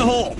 the hole!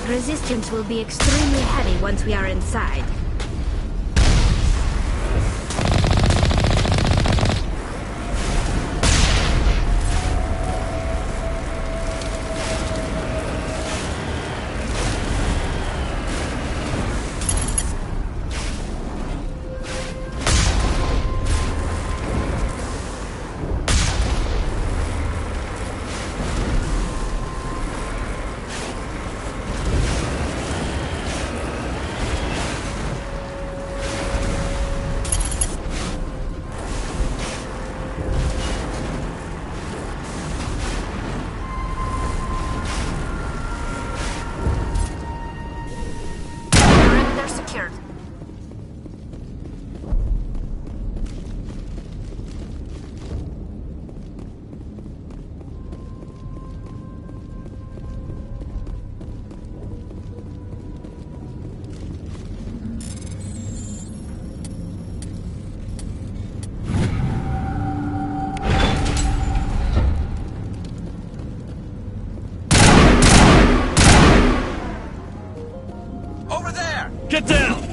Resistance will be extremely heavy once we are inside. Get down!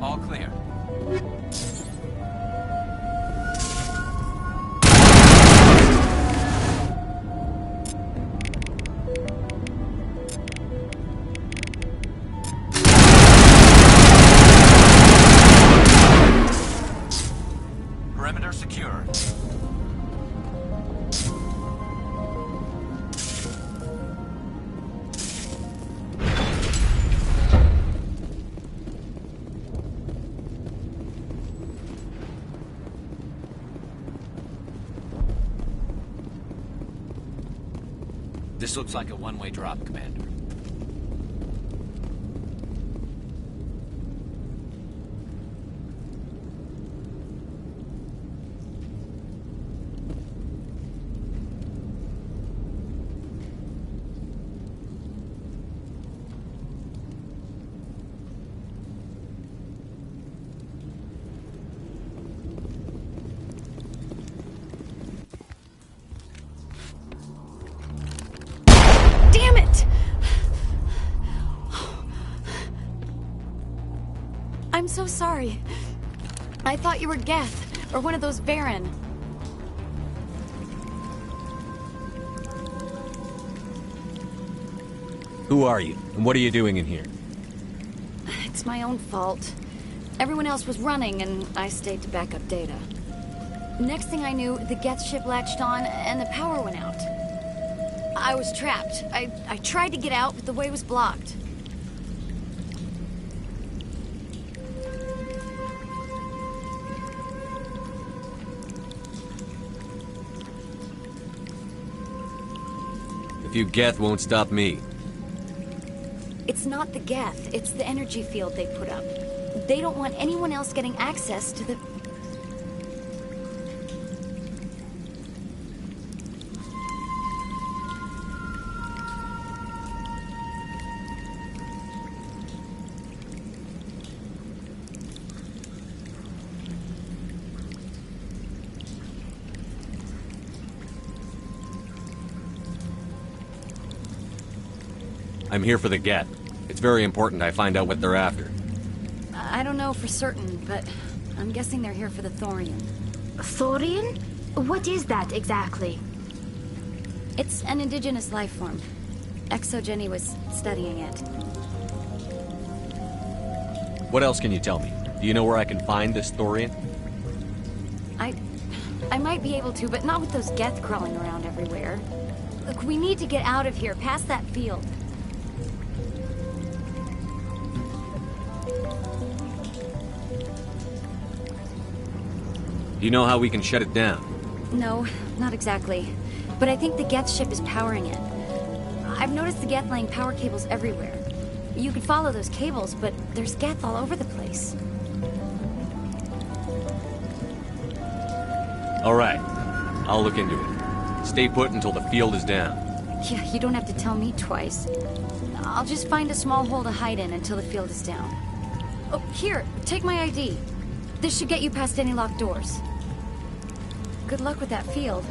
All clear. Perimeter secure. This looks like a one-way drop, Commander. I'm so sorry. I thought you were Geth, or one of those Baron. Who are you, and what are you doing in here? It's my own fault. Everyone else was running, and I stayed to back up data. Next thing I knew, the Geth ship latched on, and the power went out. I was trapped. I tried to get out, but the way was blocked. If you Geth won't stop me. It's not the Geth, it's the energy field they put up. They don't want anyone else getting access to the... I'm here for the Geth. It's very important I find out what they're after. I don't know for certain, but I'm guessing they're here for the Thorian. Thorian? What is that exactly? It's an indigenous life form. ExoGeni was studying it. What else can you tell me? Do you know where I can find this Thorian? I might be able to, but not with those Geth crawling around everywhere. Look, we need to get out of here, past that field. Do you know how we can shut it down? No, not exactly. But I think the Geth ship is powering it. I've noticed the Geth laying power cables everywhere. You could follow those cables, but there's Geth all over the place. All right. I'll look into it. Stay put until the field is down. Yeah, you don't have to tell me twice. I'll just find a small hole to hide in until the field is down. Oh, here, take my ID. This should get you past any locked doors. Good luck with that field.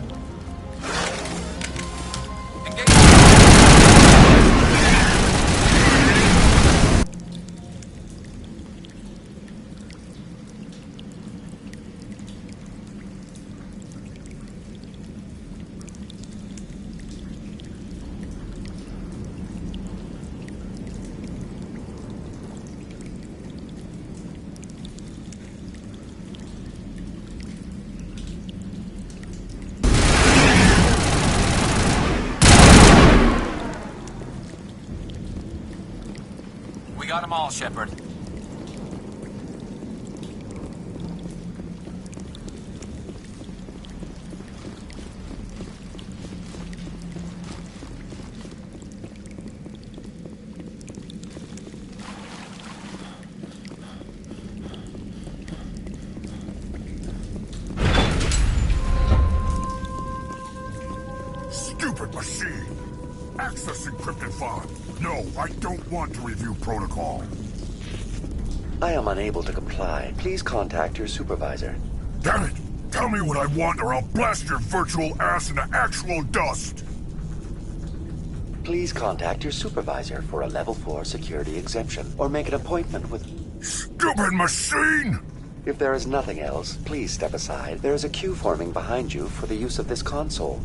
We got them all, Shepard. Stupid machine! Access encrypted file. No, I don't want to review protocol. I am unable to comply. Please contact your supervisor. Damn it! Tell me what I want or I'll blast your virtual ass into actual dust! Please contact your supervisor for a level 4 security exemption, or make an appointment with... Stupid machine! If there is nothing else, please step aside. There is a queue forming behind you for the use of this console.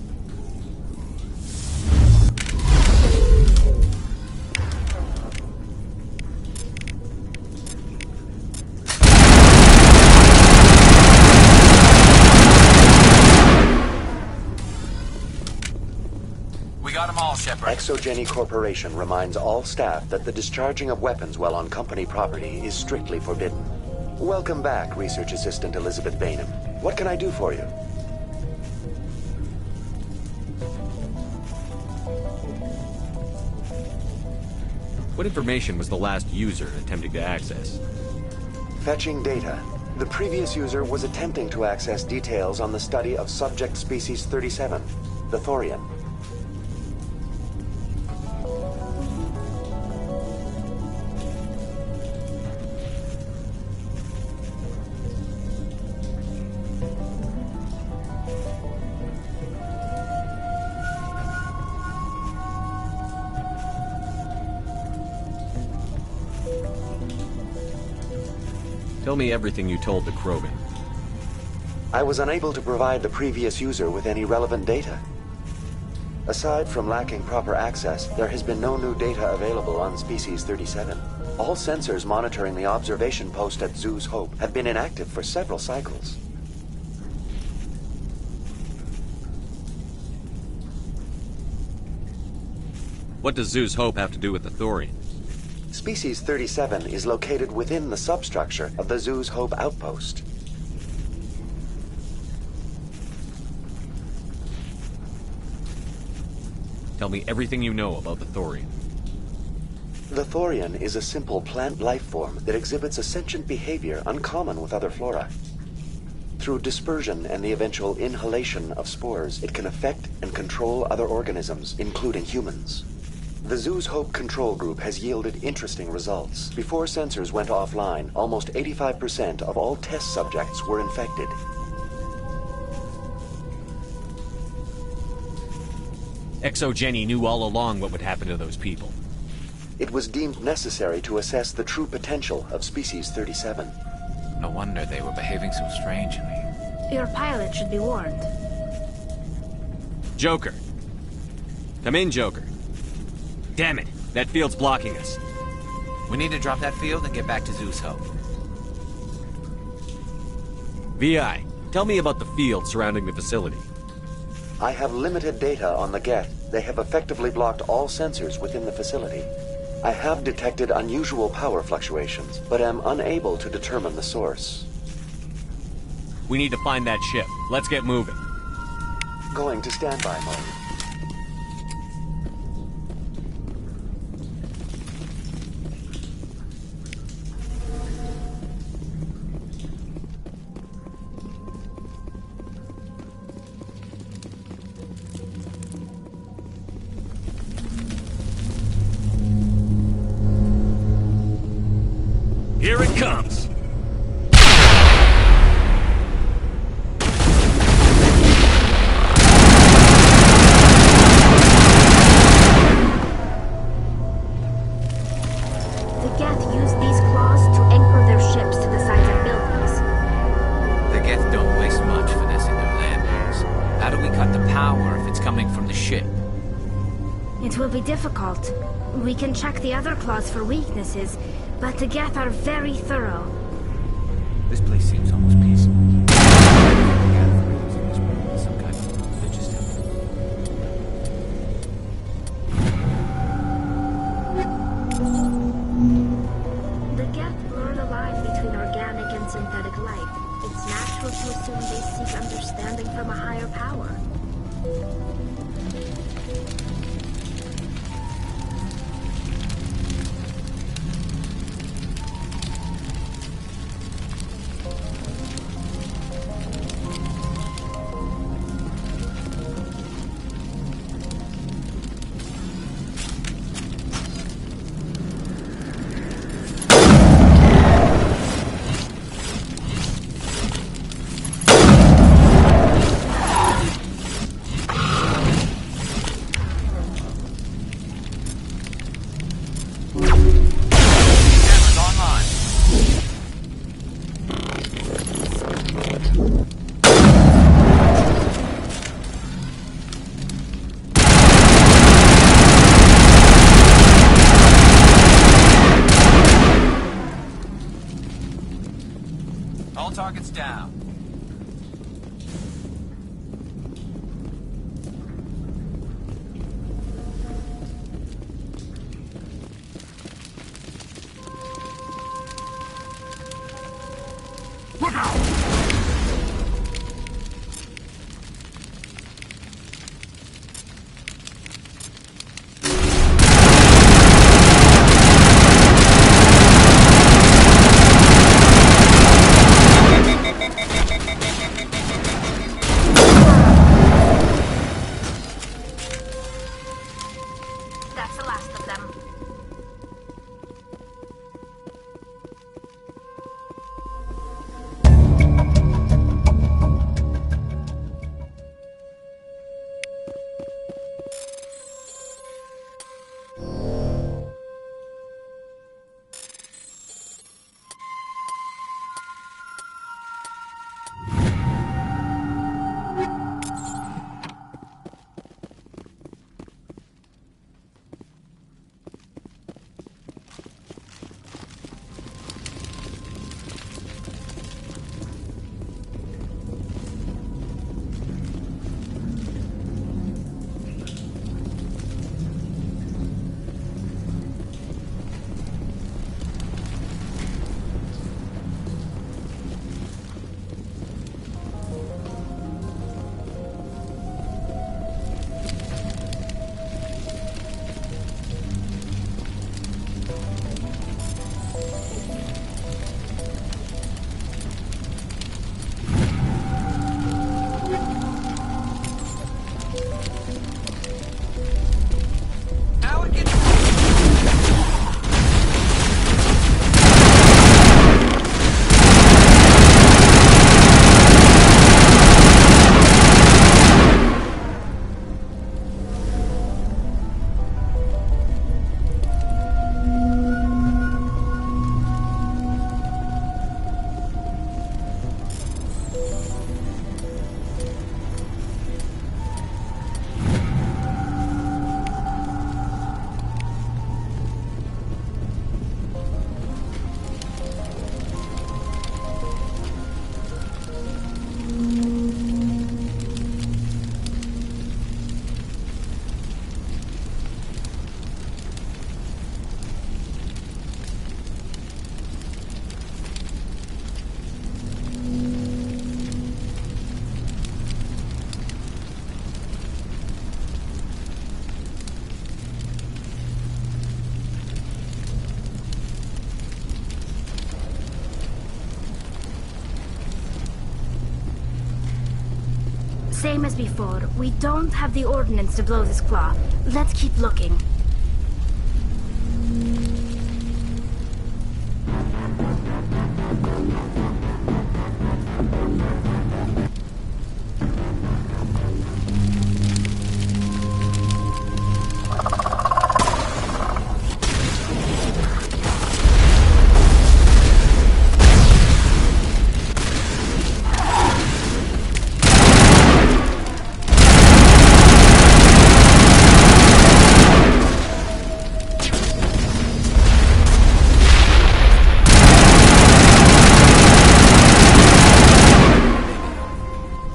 Shepard. ExoGeni Corporation reminds all staff that the discharging of weapons while on company property is strictly forbidden. Welcome back, Research Assistant Elizabeth Bainham. What can I do for you? What information was the last user attempting to access? Fetching data. The previous user was attempting to access details on the study of subject species 37, the Thorian. Tell me everything you told the Krogan. I was unable to provide the previous user with any relevant data. Aside from lacking proper access, there has been no new data available on Species 37. All sensors monitoring the observation post at Zoo's Hope have been inactive for several cycles. What does Zoo's Hope have to do with the Thorian? Species 37 is located within the substructure of the Zoo's Hope outpost. Tell me everything you know about the Thorian. The Thorian is a simple plant life form that exhibits a sentient behavior uncommon with other flora. Through dispersion and the eventual inhalation of spores, it can affect and control other organisms, including humans. The Zoo's Hope control group has yielded interesting results. Before sensors went offline, almost 85% of all test subjects were infected. ExoGeni knew all along what would happen to those people. It was deemed necessary to assess the true potential of Species 37. No wonder they were behaving so strangely. Your pilot should be warned. Joker. Come in, Joker. Damn it, that field's blocking us. We need to drop that field and get back to Zoo's Hope. VI, tell me about the field surrounding the facility. I have limited data on the Geth. They have effectively blocked all sensors within the facility. I have detected unusual power fluctuations, but am unable to determine the source. We need to find that ship. Let's get moving. Going to standby mode. Here it comes! The Geth use these claws to anchor their ships to the sides of buildings. The Geth don't waste much finessing their landings. How do we cut the power if it's coming from the ship? It will be difficult. We can check the other claws for weaknesses, but the Geth are very thorough. This place seems almost peaceful. Some kind of religious temple. The Geth blur the line between organic and synthetic life. It's natural to assume they seek understanding from a higher power. Cameras online. All targets down. Look out! That's the last of them. Same as before, we don't have the ordnance to blow this claw. Let's keep looking.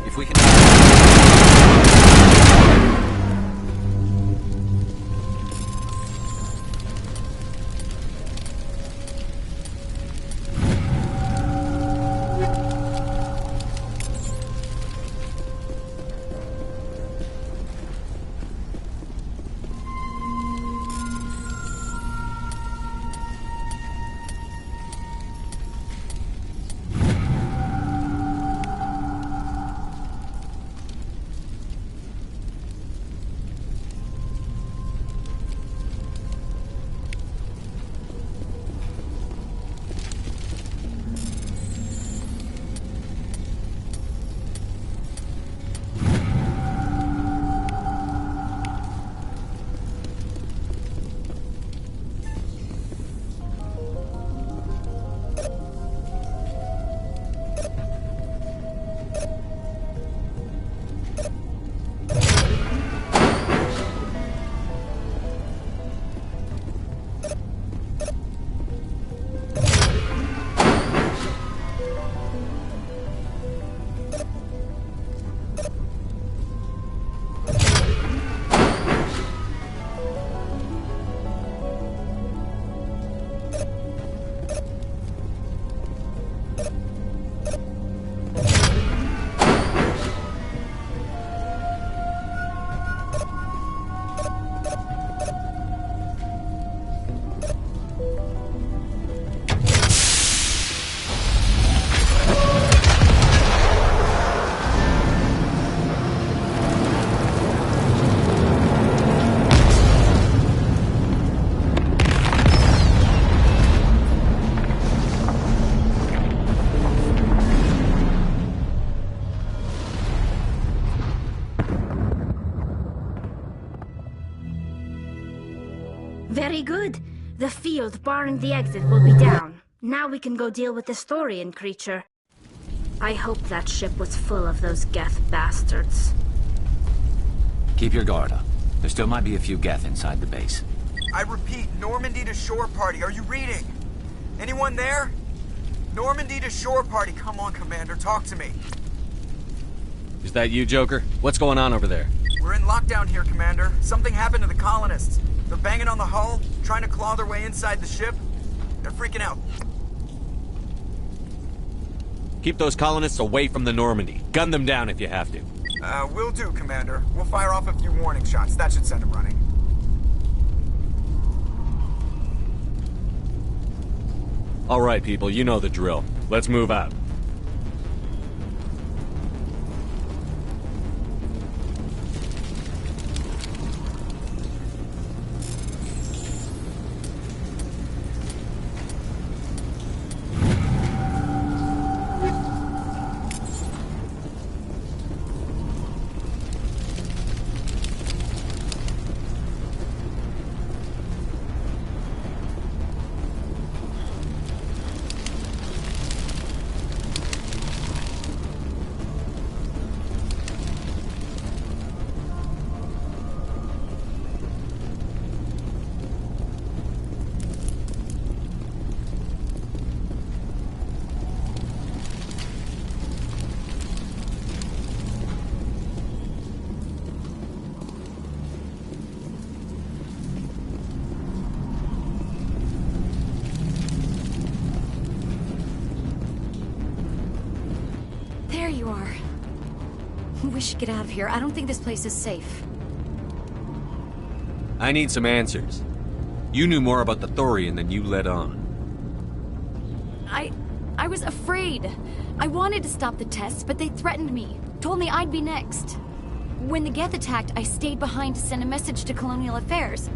If we can... Very good. The field barring the exit will be down. Now we can go deal with the Thorian creature. I hope that ship was full of those Geth bastards. Keep your guard up. There still might be a few Geth inside the base. I repeat, Normandy to shore party. Are you reading? Anyone there? Normandy to shore party. Come on, Commander. Talk to me. Is that you, Joker? What's going on over there? We're in lockdown here, Commander. Something happened to the colonists. They're banging on the hull, trying to claw their way inside the ship. They're freaking out. Keep those colonists away from the Normandy. Gun them down if you have to. Will do, Commander. We'll fire off a few warning shots. That should send them running. All right, people, you know the drill. Let's move out. There you are. We should get out of here. I don't think this place is safe. I need some answers. You knew more about the Thorian than you let on. I was afraid. I wanted to stop the tests, but they threatened me. told me I'd be next. When the Geth attacked, I stayed behind to send a message to Colonial Affairs.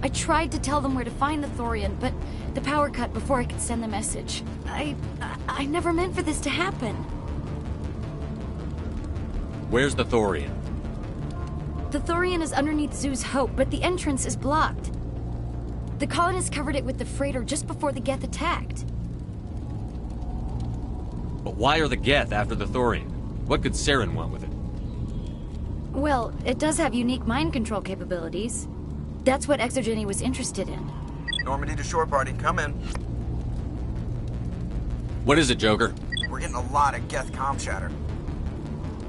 I tried to tell them where to find the Thorian, but the power cut before I could send the message. I never meant for this to happen. Where's the Thorian? The Thorian is underneath Zoo's Hope, but the entrance is blocked. The colonists covered it with the freighter just before the Geth attacked. But why are the Geth after the Thorian? What could Saren want with it? Well, it does have unique mind control capabilities. That's what Exogeny was interested in. Normandy to shore party, come in. What is it, Joker? We're getting a lot of Geth comm chatter.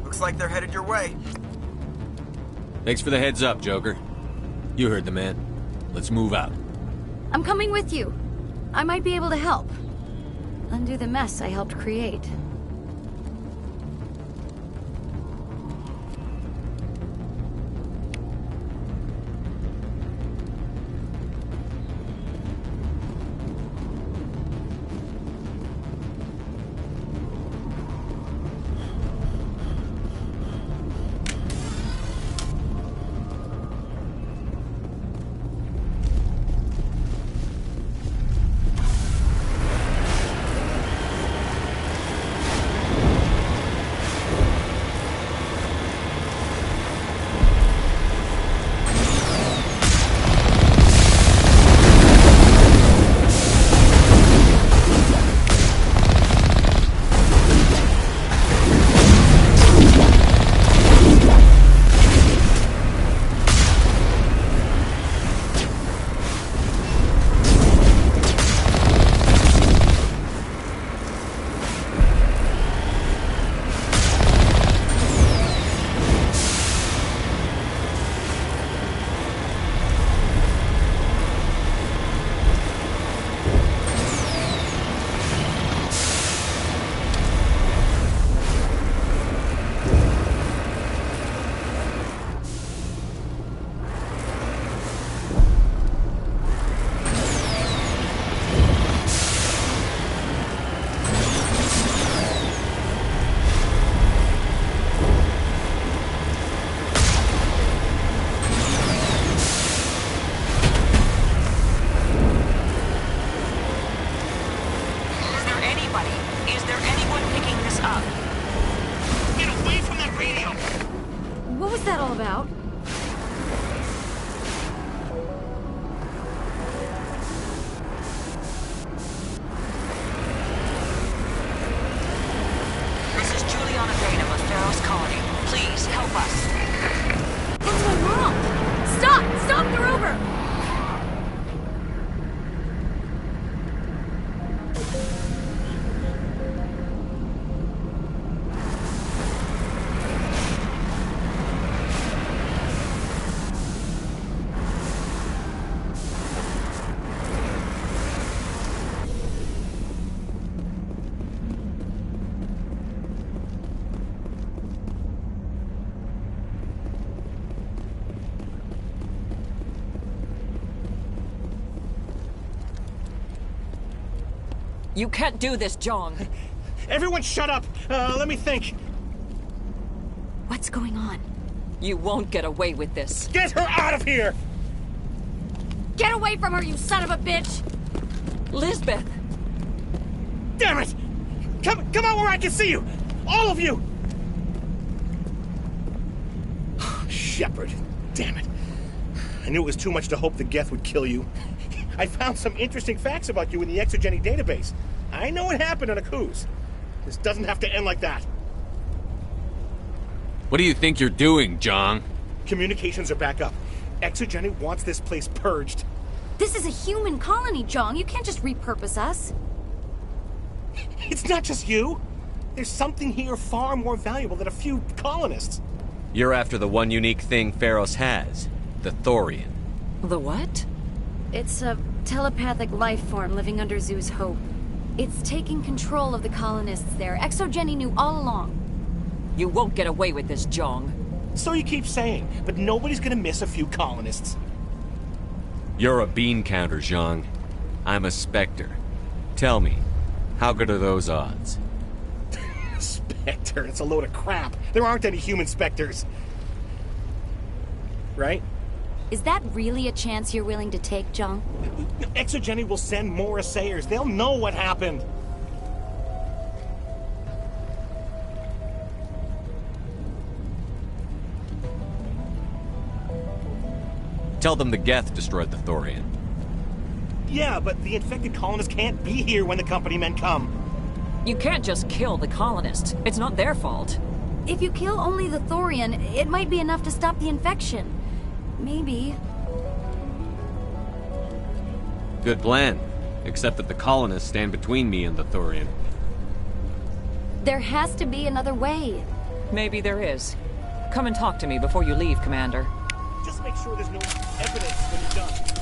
Looks like they're headed your way. Thanks for the heads up, Joker. You heard the man. Let's move out. I'm coming with you. I might be able to help. Undo the mess I helped create. You can't do this, Jong. Everyone shut up! Let me think. What's going on? You won't get away with this. Get her out of here! Get away from her, you son of a bitch! Lisbeth! Damn it! Come out where I can see you! All of you! Shepard, damn it. I knew it was too much to hope the Geth would kill you. I found some interesting facts about you in the Exogeny database. I know what happened on Akuz. This doesn't have to end like that. What do you think you're doing, Jong? Communications are back up. Exogeny wants this place purged. This is a human colony, Jong. You can't just repurpose us. It's not just you. There's something here far more valuable than a few colonists. You're after the one unique thing Pharos has, the Thorian. The what? It's a telepathic life form living under Zoo's Hope. It's taking control of the colonists there. Exogeny knew all along. You won't get away with this, Jong. So you keep saying, but nobody's gonna miss a few colonists. You're a bean counter, Zhang. I'm a Spectre. Tell me, how good are those odds? Spectre, it's a load of crap. There aren't any human specters. Right? Is that really a chance you're willing to take, Jong? Exogeny will send more assayers. They'll know what happened. Tell them the Geth destroyed the Thorian. Yeah, but the infected colonists can't be here when the company men come. You can't just kill the colonists. It's not their fault. If you kill only the Thorian, it might be enough to stop the infection. Maybe. Good plan. Except that the colonists stand between me and the Thorian. There has to be another way. Maybe there is. Come and talk to me before you leave, Commander. Just make sure there's no evidence when you're done.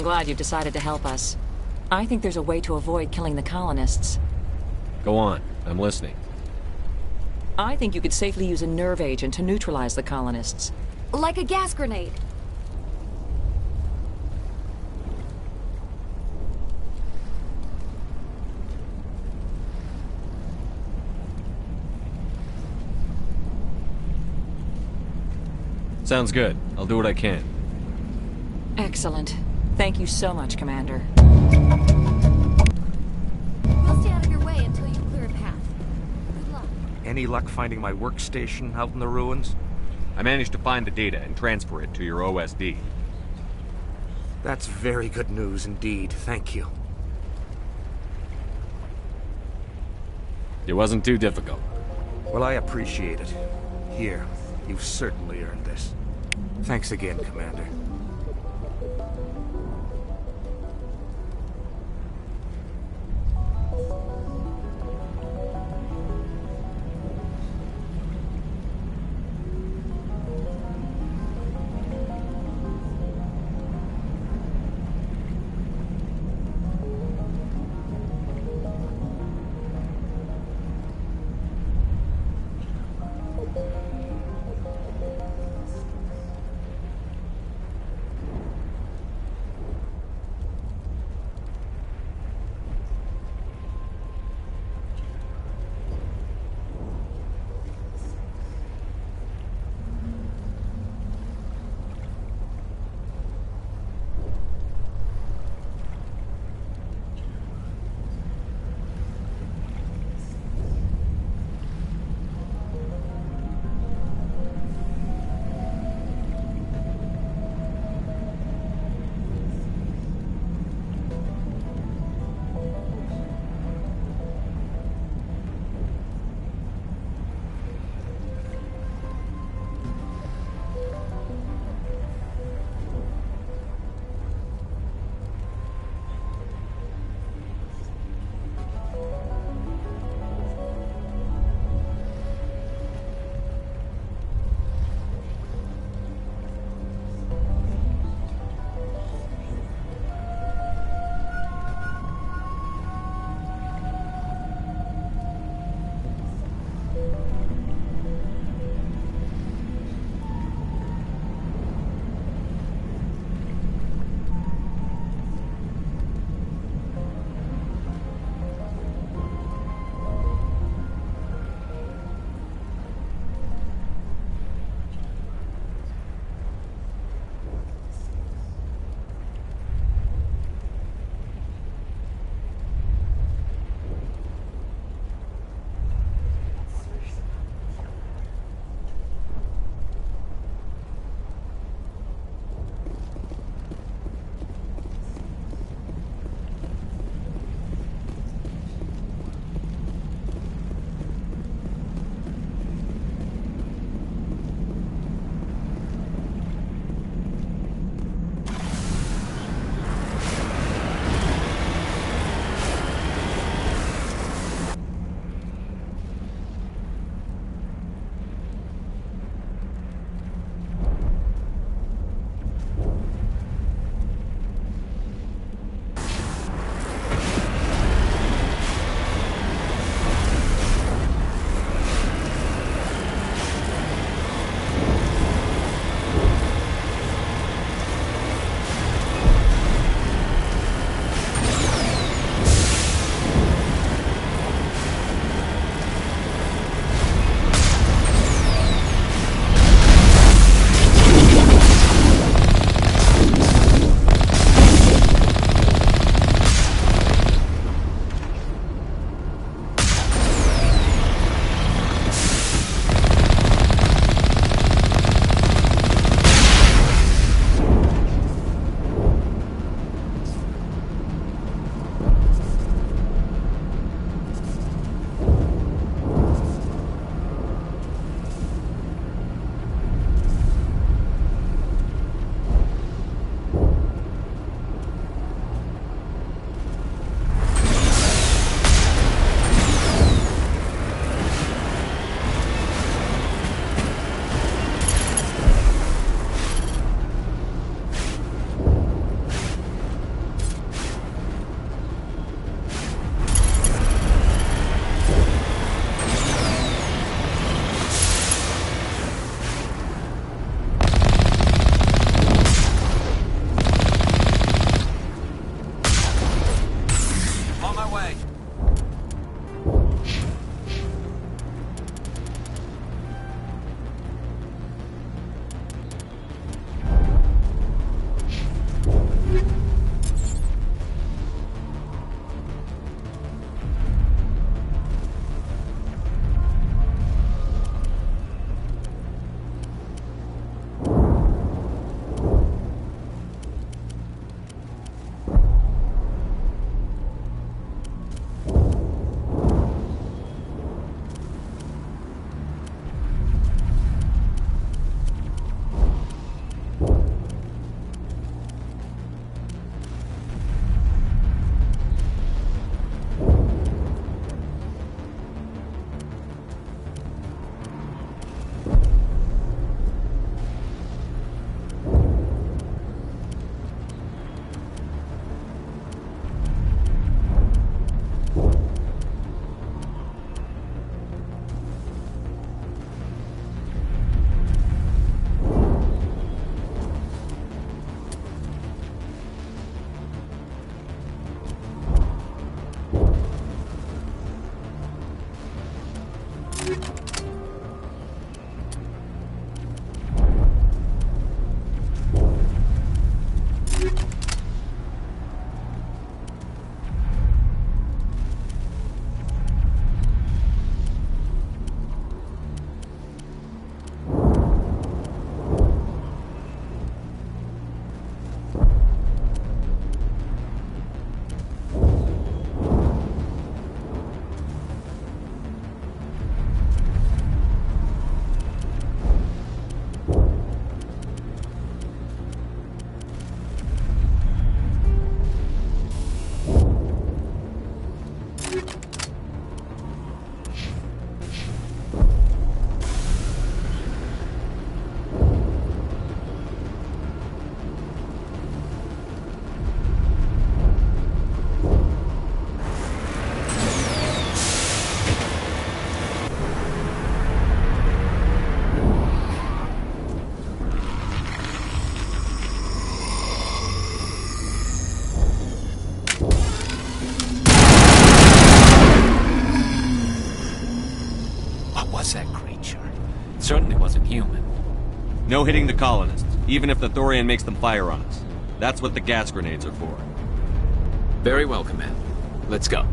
I'm glad you've decided to help us. I think there's a way to avoid killing the colonists. Go on. I'm listening. I think you could safely use a nerve agent to neutralize the colonists. Like a gas grenade. Sounds good. I'll do what I can. Excellent. Thank you so much, Commander. We'll stay out of your way until you clear a path. Good luck. Any luck finding my workstation out in the ruins? I managed to find the data and transfer it to your OSD. That's very good news indeed. Thank you. It wasn't too difficult. Well, I appreciate it. Here, you've certainly earned this. Thanks again, Commander. human. No hitting the colonists, even if the Thorian makes them fire on us. That's what the gas grenades are for. Very well, Command. Let's go.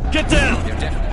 Get down! They're definitely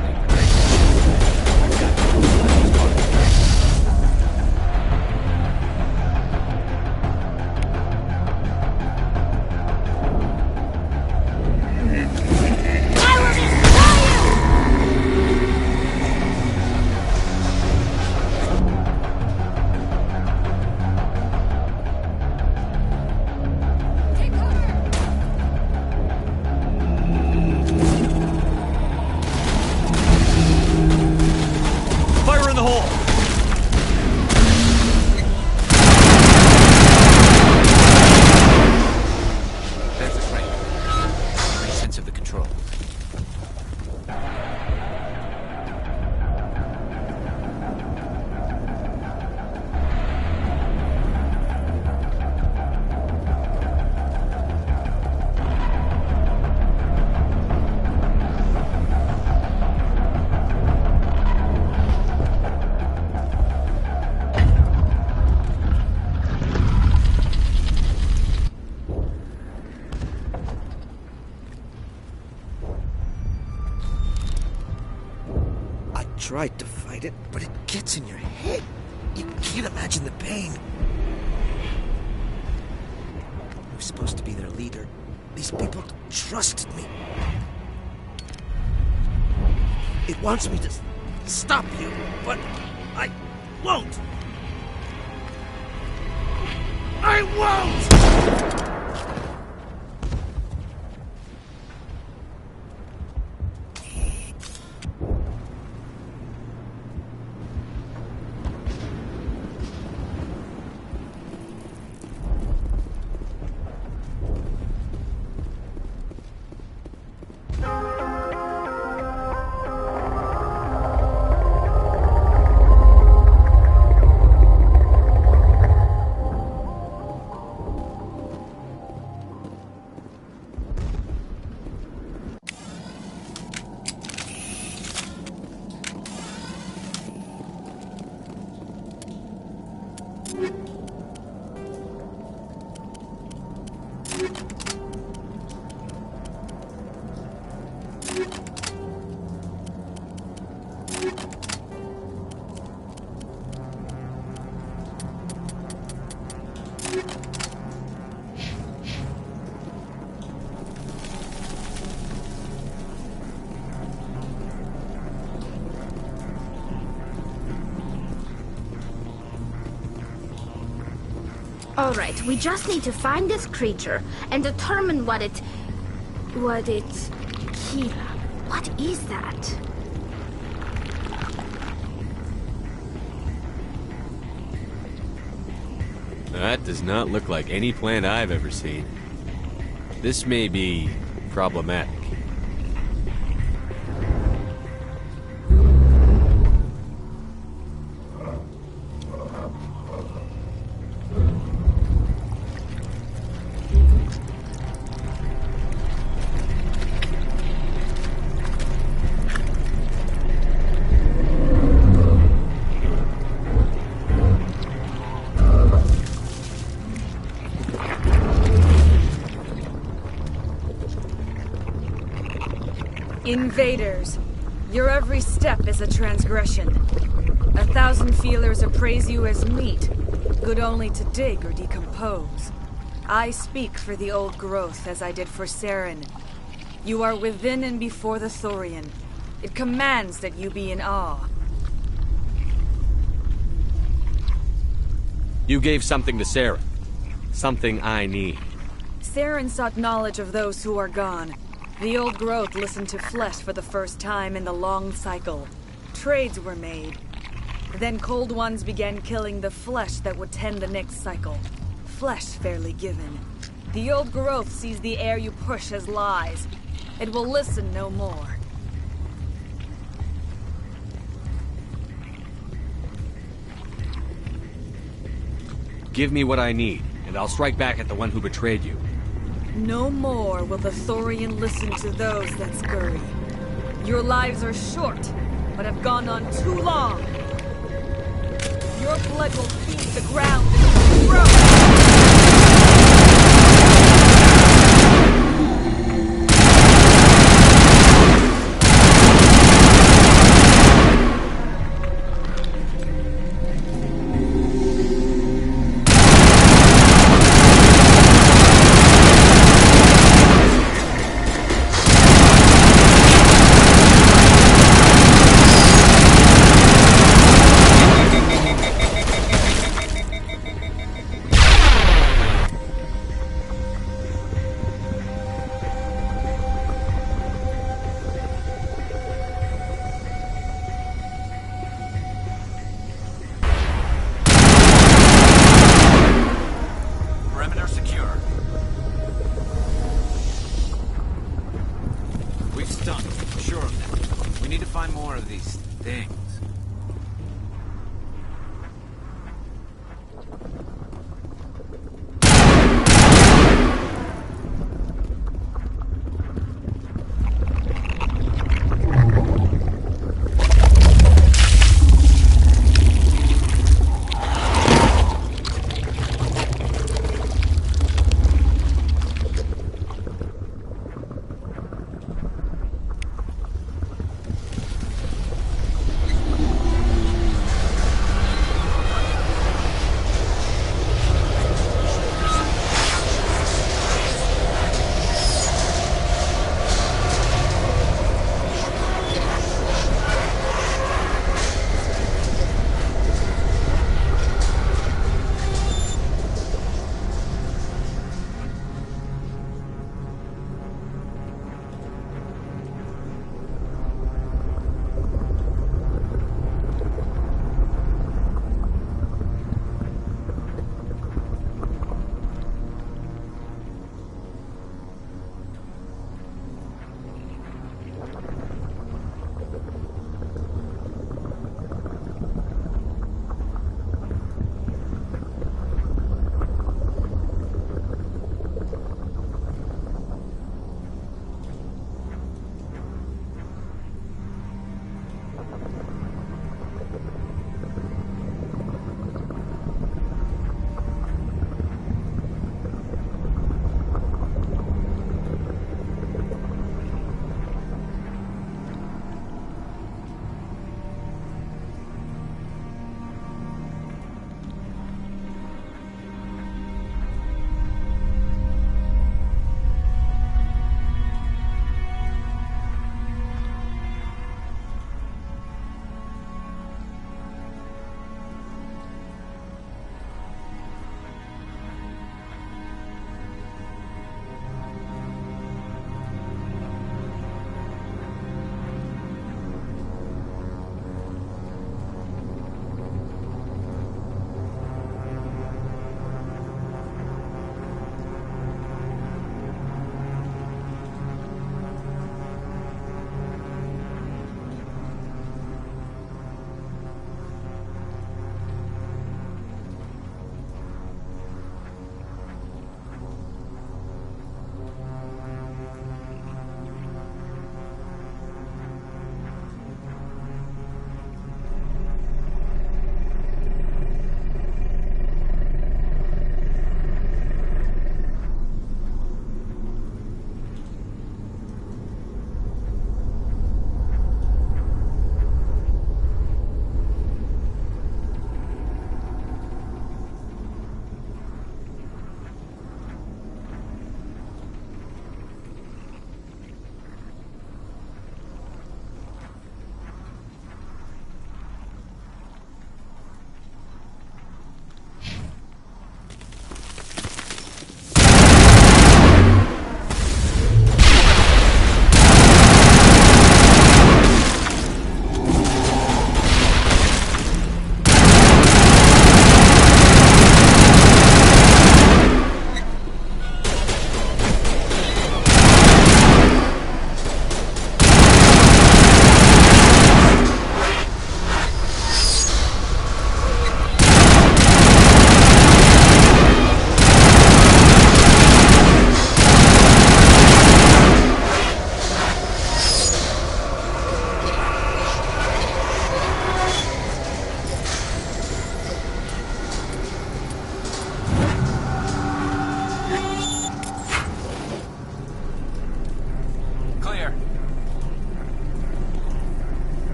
Fire in the hole! There's the crane. Any sense of the control. I tried to fight it, but it gets in your head. You can't imagine the pain. I was supposed to be their leader. These people trusted me. It wants me to stop you, but I won't. I won't! Alright, we just need to find this creature and determine what it... Kira, what is that? That does not look like any plant I've ever seen. This may be problematic. Invaders, your every step is a transgression. 1,000 feelers appraise you as meat, good only to dig or decompose. I speak for the old growth as I did for Saren. You are within and before the Thorian. It commands that you be in awe. You gave something to Sarah. Something I need. Saren sought knowledge of those who are gone. The old growth listened to flesh for the first time in the long cycle. Trades were made. Then cold ones began killing the flesh that would tend the next cycle. Flesh fairly given. The old growth sees the air you push as lies. It will listen no more. Give me what I need, and I'll strike back at the one who betrayed you. No more will the Thorian listen to those that scurry. Your lives are short, but have gone on too long. Your blood will feed the ground and grow.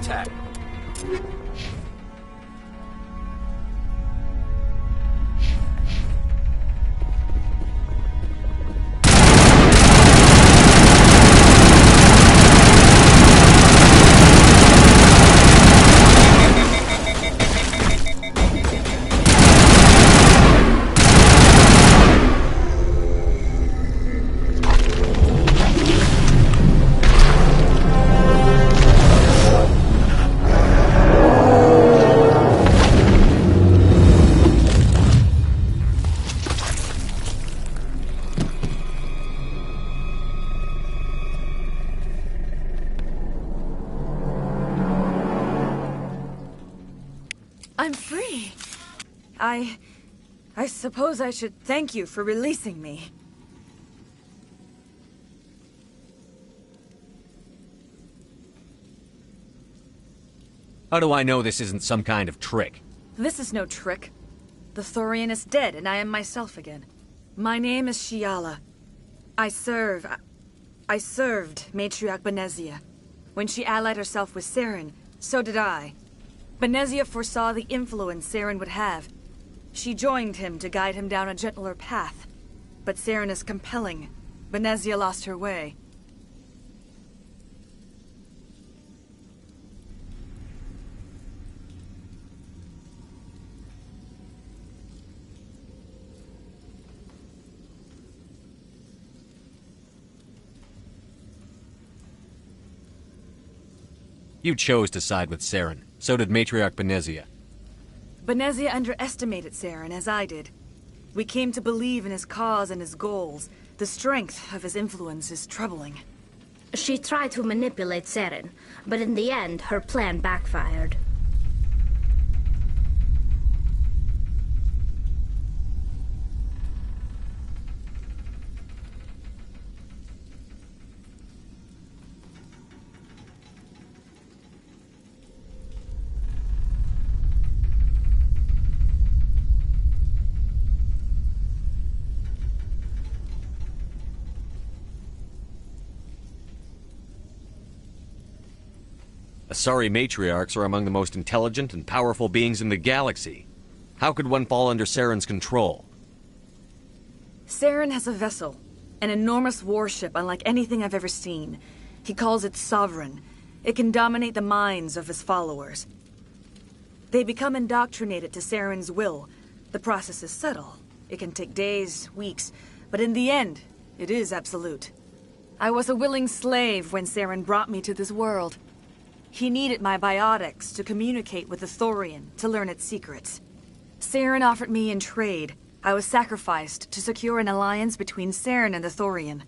attack. I'm free. I suppose I should thank you for releasing me. How do I know this isn't some kind of trick? This is no trick. The Thorian is dead, and I am myself again. My name is Shiala. I served Matriarch Benezia. When she allied herself with Saren, so did I. Benezia foresaw the influence Saren would have. She joined him to guide him down a gentler path. But Saren is compelling. Benezia lost her way. You chose to side with Saren. So did Matriarch Benezia. Benezia underestimated Saren, as I did. We came to believe in his cause and his goals. The strength of his influence is troubling. She tried to manipulate Saren, but in the end, her plan backfired. Asari matriarchs are among the most intelligent and powerful beings in the galaxy. How could one fall under Saren's control? Saren has a vessel, an enormous warship unlike anything I've ever seen. He calls it Sovereign. It can dominate the minds of his followers. They become indoctrinated to Saren's will. The process is subtle. It can take days, weeks, but in the end, it is absolute. I was a willing slave when Saren brought me to this world. He needed my biotics to communicate with the Thorian, to learn its secrets. Saren offered me in trade. I was sacrificed to secure an alliance between Saren and the Thorian.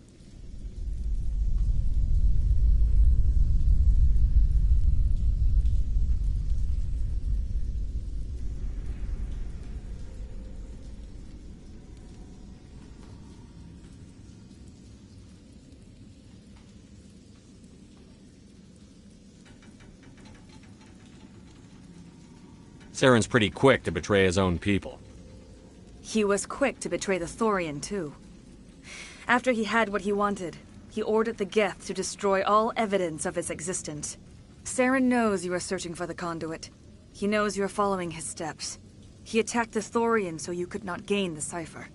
Saren's pretty quick to betray his own people. He was quick to betray the Thorian, too. After he had what he wanted, he ordered the Geth to destroy all evidence of its existence. Saren knows you are searching for the conduit. He knows you are following his steps. He attacked the Thorian so you could not gain the cipher.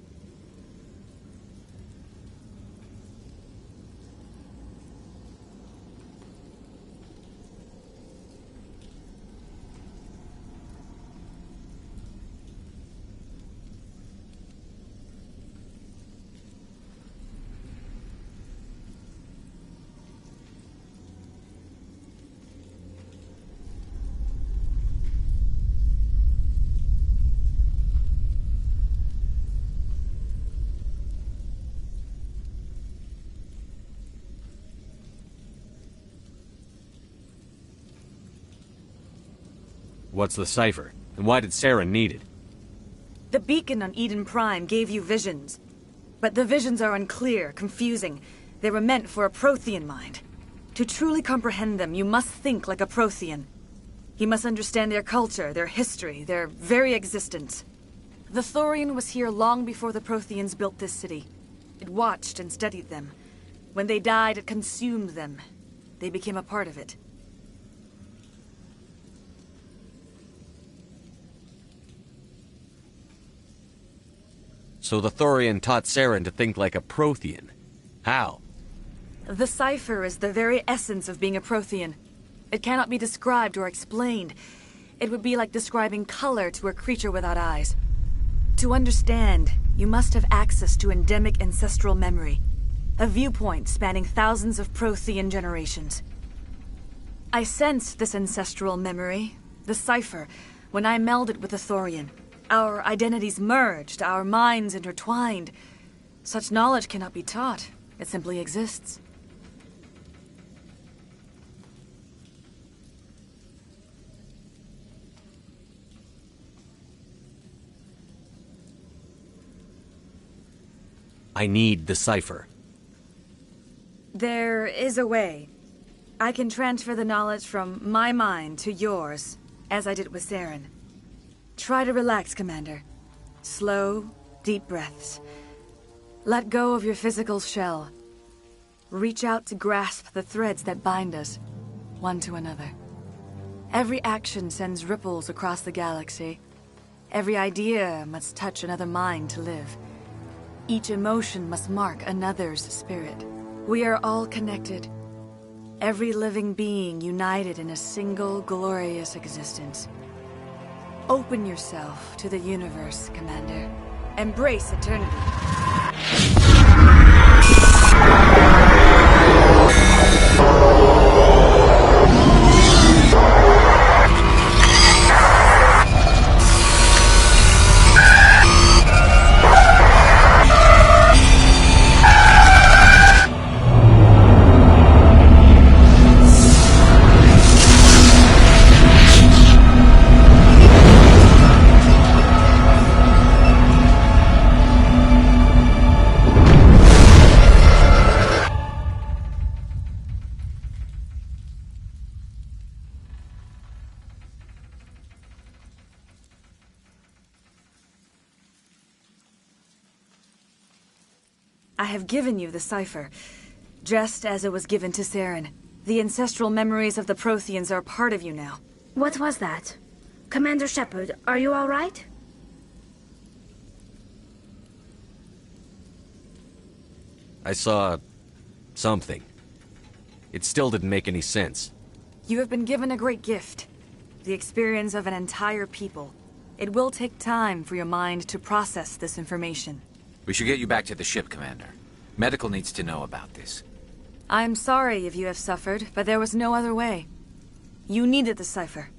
What's the cipher? And why did Saren need it? The beacon on Eden Prime gave you visions. But the visions are unclear, confusing. They were meant for a Prothean mind. To truly comprehend them, you must think like a Prothean. You must understand their culture, their history, their very existence. The Thorian was here long before the Protheans built this city. It watched and studied them. When they died, it consumed them. They became a part of it. So the Thorian taught Saren to think like a Prothean. How? The cipher is the very essence of being a Prothean. It cannot be described or explained. It would be like describing color to a creature without eyes. To understand, you must have access to endemic ancestral memory, a viewpoint spanning thousands of Prothean generations. I sensed this ancestral memory, the cipher, when I melded with the Thorian. Our identities merged, our minds intertwined. Such knowledge cannot be taught. It simply exists. I need the cipher. There is a way. I can transfer the knowledge from my mind to yours, as I did with Saren. Try to relax, Commander. Slow, deep breaths. Let go of your physical shell. Reach out to grasp the threads that bind us, one to another. Every action sends ripples across the galaxy. Every idea must touch another mind to live. Each emotion must mark another's spirit. We are all connected. Every living being united in a single glorious existence. Open yourself to the universe, Commander. Embrace eternity. I have given you the cipher, just as it was given to Saren. The ancestral memories of the Protheans are a part of you now. What was that? Commander Shepard, are you all right? I saw something. It still didn't make any sense. You have been given a great gift. The experience of an entire people. It will take time for your mind to process this information. We should get you back to the ship, Commander. Medical needs to know about this. I'm sorry if you have suffered, but there was no other way. You needed the cipher.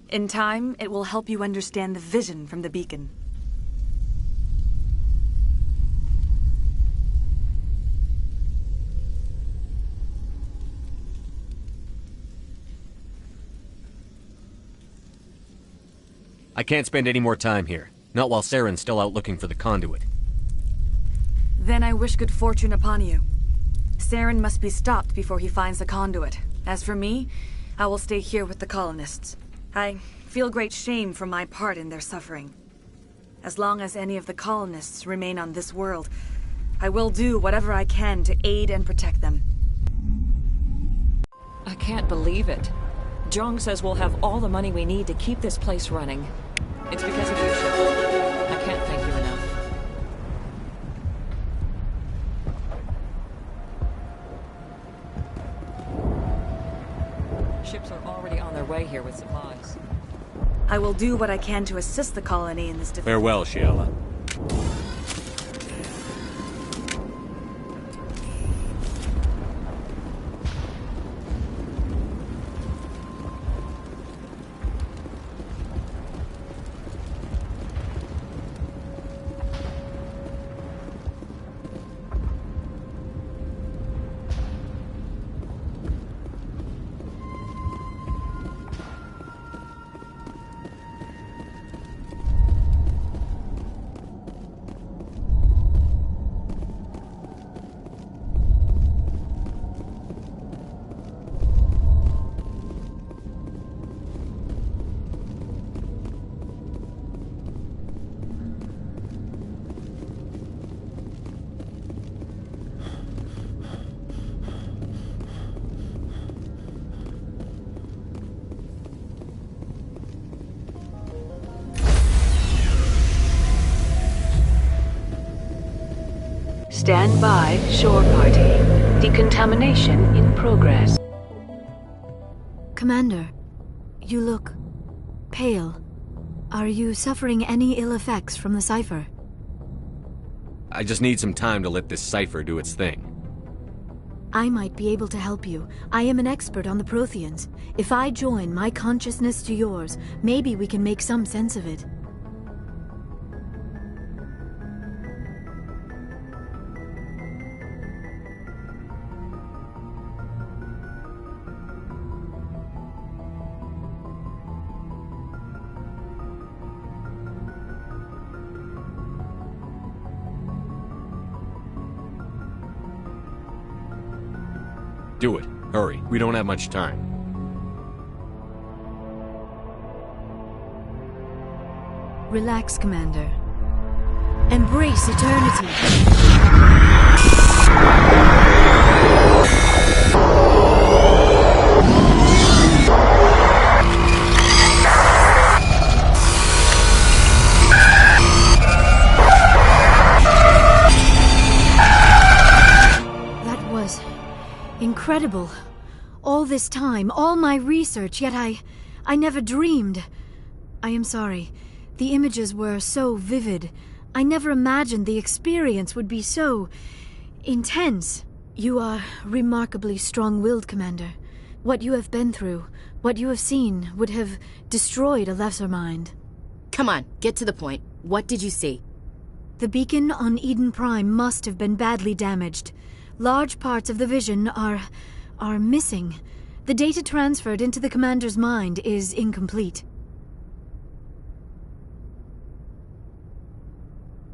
In time, it will help you understand the vision from the beacon. I can't spend any more time here. Not while Saren's still out looking for the conduit. Then I wish good fortune upon you. Saren must be stopped before he finds the conduit. As for me, I will stay here with the colonists. I feel great shame for my part in their suffering. As long as any of the colonists remain on this world, I will do whatever I can to aid and protect them. I can't believe it. Jong says we'll have all the money we need to keep this place running. It's because of you, Shepard. I can't thank you enough. Ships are already on their way here with supplies. I will do what I can to assist the colony in this difficult... Farewell, Shiala. Stand by, shore party. Decontamination in progress. Commander, you look pale. Are you suffering any ill effects from the cipher? I just need some time to let this cipher do its thing. I might be able to help you. I am an expert on the Protheans. If I join my consciousness to yours, maybe we can make some sense of it. Do it. Hurry. We don't have much time. Relax, Commander. Embrace eternity. That was incredible. All this time, all my research, yet I never dreamed. I am sorry. The images were so vivid. I never imagined the experience would be so intense. You are remarkably strong-willed, Commander. What you have been through, what you have seen, would have destroyed a lesser mind. Come on, get to the point. What did you see? The beacon on Eden Prime must have been badly damaged. Large parts of the vision are missing. The data transferred into the Commander's mind is incomplete.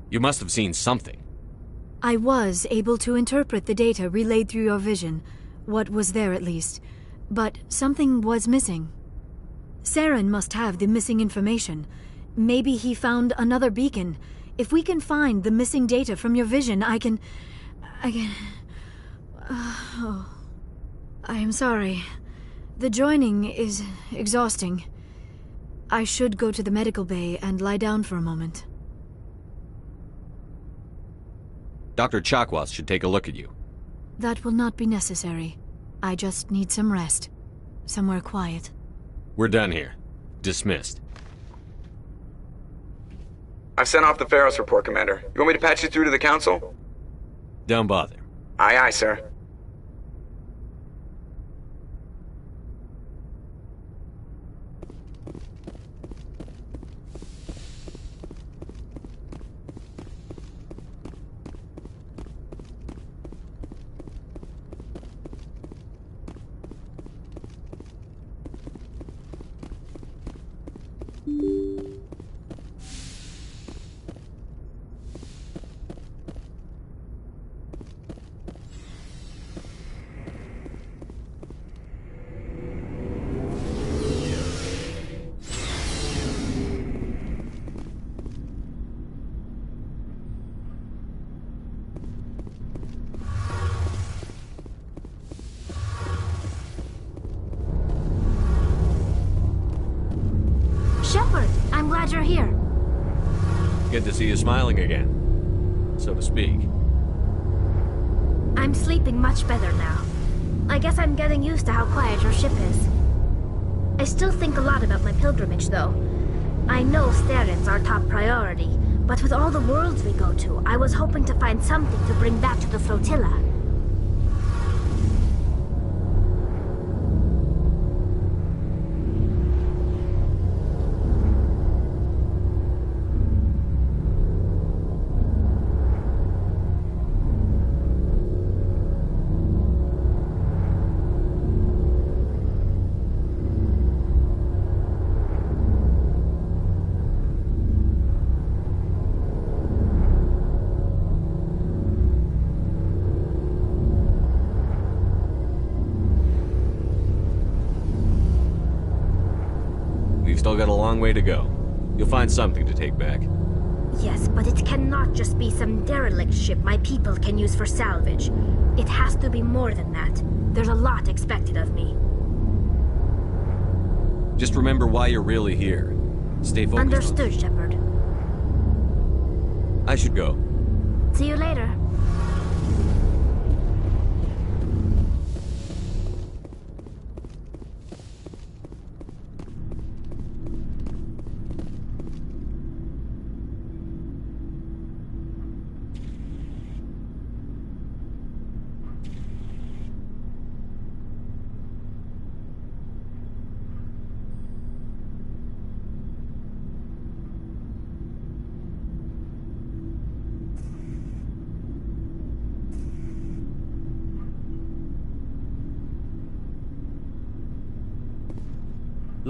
You must have seen something. I was able to interpret the data relayed through your vision. What was there, at least. But something was missing. Saren must have the missing information. Maybe he found another beacon. If we can find the missing data from your vision, I can... I am sorry. The joining is exhausting. I should go to the medical bay and lie down for a moment. Dr. Chakwas should take a look at you. That will not be necessary. I just need some rest. Somewhere quiet. We're done here. Dismissed. I've sent off the Pharos report, Commander. You want me to patch you through to the Council? Don't bother. Aye, aye, sir. I'm glad you're here. Good to see you smiling again, so to speak. I'm sleeping much better now. I guess I'm getting used to how quiet your ship is. I still think a lot about my pilgrimage, though. I know Steren's our top priority, but with all the worlds we go to, I was hoping to find something to bring back to the flotilla. Still got a long way to go. You'll find something to take back. Yes, but it cannot just be some derelict ship my people can use for salvage. It has to be more than that. There's a lot expected of me. Just remember why you're really here. Stay focused. Understood, Shepard. I should go. See you later.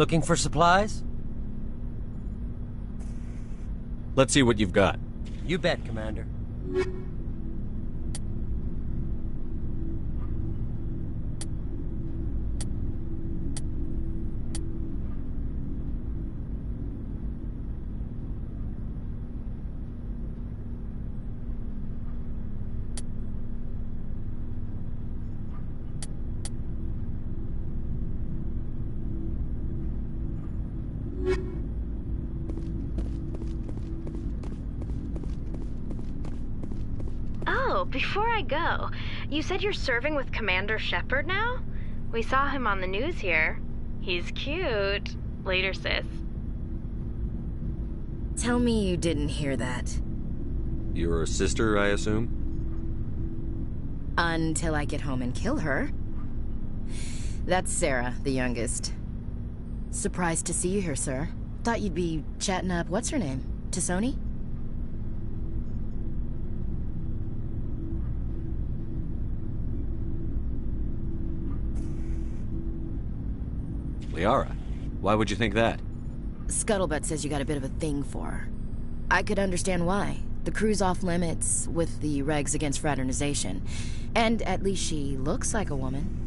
Looking for supplies? Let's see what you've got. You bet, Commander. Oh, before I go, you said you're serving with Commander Shepard now? We saw him on the news here. He's cute. Later, sis. Tell me you didn't hear that. Your sister, I assume? Until I get home and kill her. That's Sarah, the youngest. Surprised to see you here, sir. Thought you'd be chatting up, what's her name? T'Soni? Liara? Why would you think that? Scuttlebutt says you got a bit of a thing for her. I could understand why. The crew's off limits with the regs against fraternization. And at least she looks like a woman.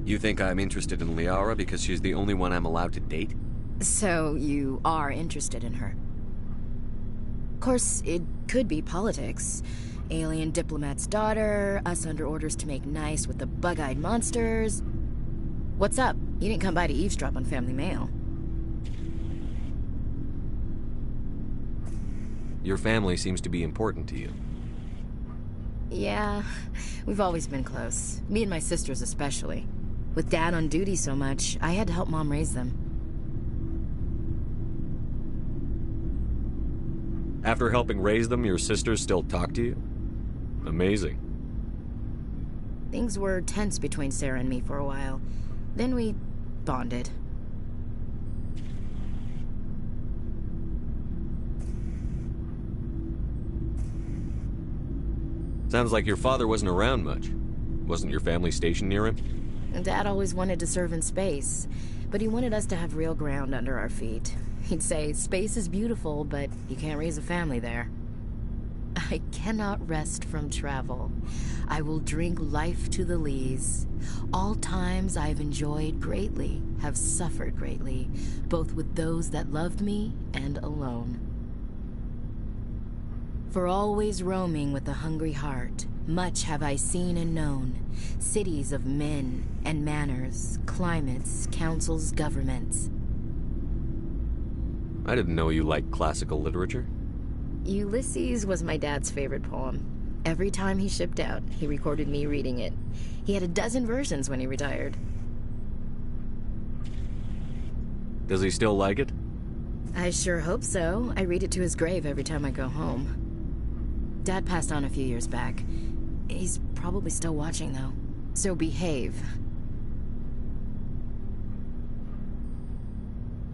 You think I'm interested in Liara because she's the only one I'm allowed to date? So you are interested in her. Of course, it could be politics. Alien diplomat's daughter, us under orders to make nice with the bug-eyed monsters. What's up? You didn't come by to eavesdrop on Family Mail. Your family seems to be important to you. Yeah, we've always been close. Me and my sisters especially. With Dad on duty so much, I had to help Mom raise them. After helping raise them, your sisters still talk to you? Amazing. Things were tense between Sarah and me for a while. Then we bonded. Sounds like your father wasn't around much. Wasn't your family stationed near him? Dad always wanted to serve in space, but he wanted us to have real ground under our feet. He'd say, space is beautiful, but you can't raise a family there. I cannot rest from travel. I will drink life to the lees. All times I've enjoyed greatly, have suffered greatly, both with those that loved me and alone. For always roaming with a hungry heart, much have I seen and known, cities of men and manners, climates, councils, governments. I didn't know you liked classical literature. Ulysses was my dad's favorite poem. Every time he shipped out, he recorded me reading it. He had a dozen versions when he retired. Does he still like it? I sure hope so. I read it to his grave every time I go home. Dad passed on a few years back. He's probably still watching, though. So behave.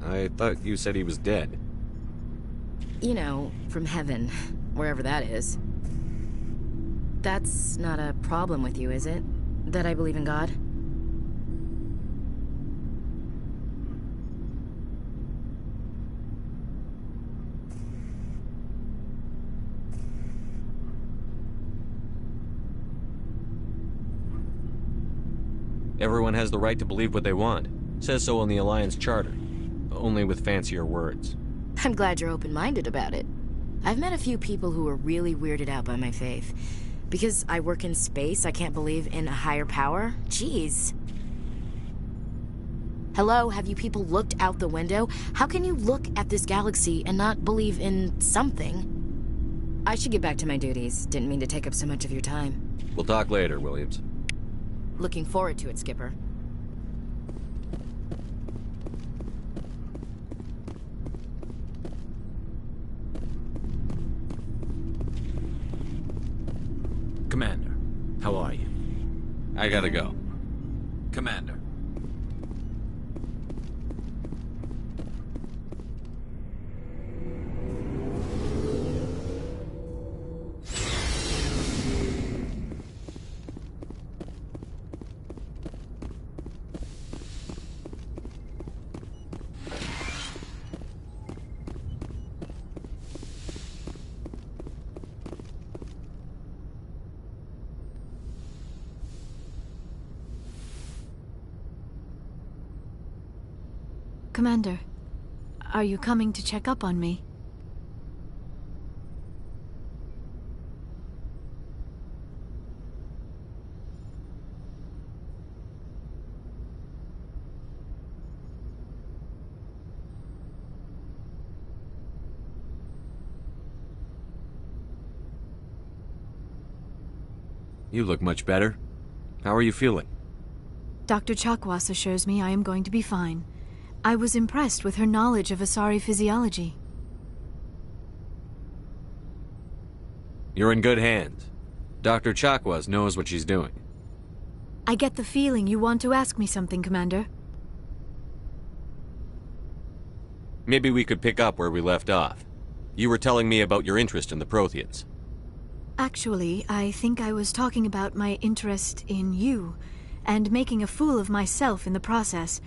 I thought you said he was dead. You know, from heaven, wherever that is. That's not a problem with you, is it? That I believe in God? Everyone has the right to believe what they want. Says so in the Alliance Charter. Only with fancier words. I'm glad you're open-minded about it. I've met a few people who are really weirded out by my faith. Because I work in space, I can't believe in a higher power? Jeez. Hello, have you people looked out the window? How can you look at this galaxy and not believe in something? I should get back to my duties. Didn't mean to take up so much of your time. We'll talk later, Williams. Looking forward to it, Skipper. Commander, how are you? I gotta go. Commander. Commander, are you coming to check up on me? You look much better. How are you feeling? Dr. Chakwas assures me I am going to be fine. I was impressed with her knowledge of Asari physiology. You're in good hands. Dr. Chakwas knows what she's doing. I get the feeling you want to ask me something, Commander. Maybe we could pick up where we left off. You were telling me about your interest in the Protheans. Actually, I think I was talking about my interest in you, and making a fool of myself in the process.